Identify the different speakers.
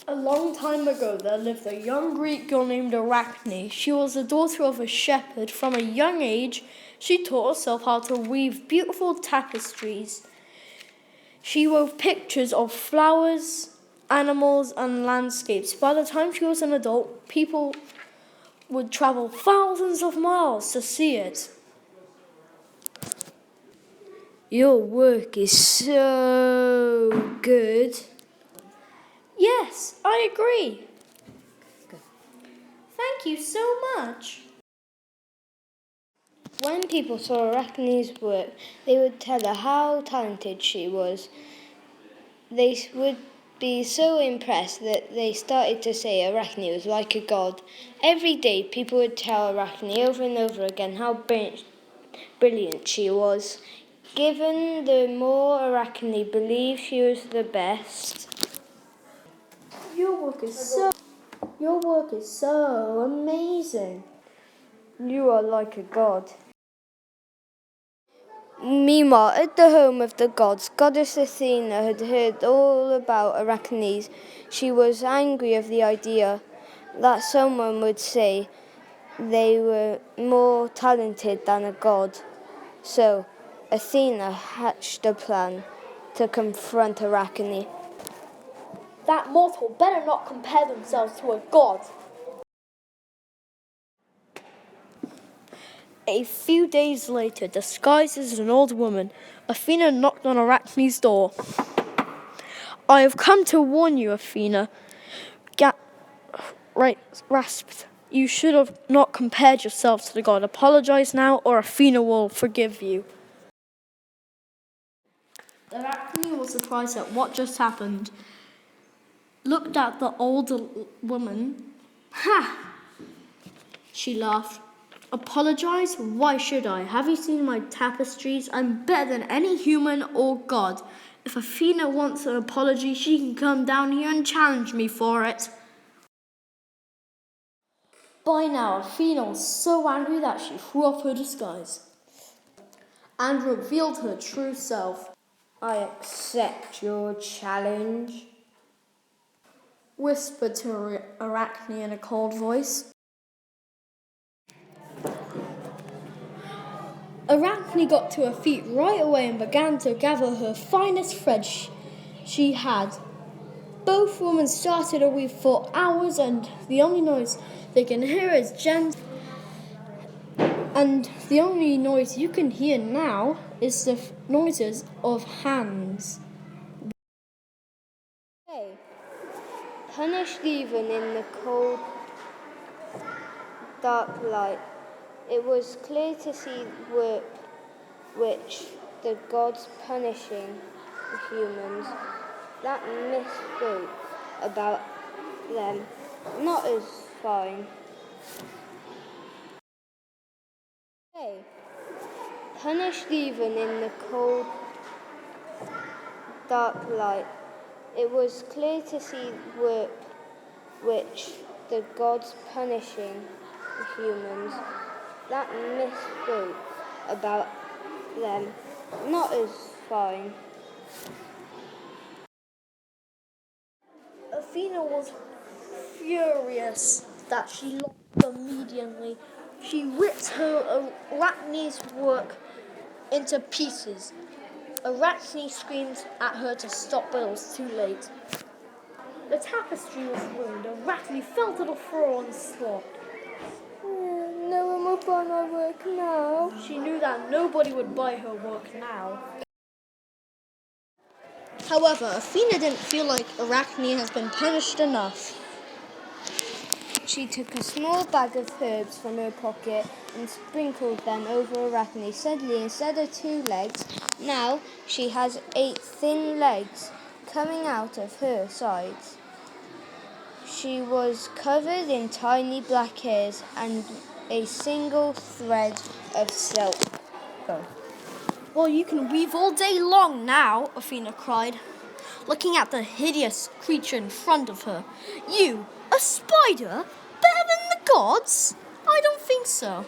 Speaker 1: A long time ago, there lived a young Greek girl named Arachne. She was the daughter of a shepherd. From a young age, she taught herself how to weave beautiful tapestries. She wove pictures of flowers, animals, and landscapes. By the time she was an adult, people would travel thousands of miles to see it.
Speaker 2: Your work is so good.
Speaker 1: Yes, I agree. Thank you so much.
Speaker 2: When people saw Arachne's work, they would tell her how talented she was. They would be so impressed that they started to say Arachne was like a god. Every day, people would tell Arachne over and over again how brilliant she was. Given the more Arachne believed she was the best.
Speaker 1: Your work is so amazing.
Speaker 2: You are like a god. Meanwhile, at the home of the gods, Goddess Athena had heard all about Arachnes. She was angry of the idea that someone would say they were more talented than a god. So, Athena hatched a plan to confront Arachne.
Speaker 1: That mortal better not compare themselves to a god. A few days later, disguised as an old woman, Athena knocked on Arachne's door. I have come to warn you, Athena, rasped. You should have not compared yourself to the god. Apologize now, or Athena will forgive you. Arachne was surprised at what just happened. Looked at the older woman. Ha! She laughed. Apologize? Why should I? Have you seen my tapestries? I'm better than any human or god. If Athena wants an apology, she can come down here and challenge me for it. By now, Athena was so angry that she threw off her disguise and revealed her true self.
Speaker 2: I accept your challenge,
Speaker 1: whispered to Arachne in a cold voice. Arachne got to her feet right away and began to gather her finest threads she had. Both women started to weave for hours, and the only noise they can hear is gentle. And the only noise you can hear now is the noises of hands.
Speaker 2: Hey, punished even in the cold, dark light, it was clear to see work which the gods punishing the humans. That myth spoke about them, not as fine. Hey, punished even in the cold, dark light, it was clear to see work which the gods punishing the humans. That myth spoke about them, not as fine.
Speaker 1: Athena was furious that she lost immediately. She ripped her Arachne's work into pieces. Arachne screamed at her to stop, but it was too late. The tapestry was ruined. Arachne fell to the floor and sobbed.
Speaker 2: No one will buy my work now.
Speaker 1: She knew that nobody would buy her work now. However, Athena didn't feel like Arachne has been punished enough.
Speaker 2: She took a small bag of herbs from her pocket and sprinkled them over Arachne. Suddenly, instead of 2 legs, now she has 8 thin legs coming out of her sides. She was covered in tiny black hairs and a single thread of silk.
Speaker 1: Well, you can weave all day long now, Athena cried, looking at the hideous creature in front of her. You, a spider? Better than the gods? I don't think so.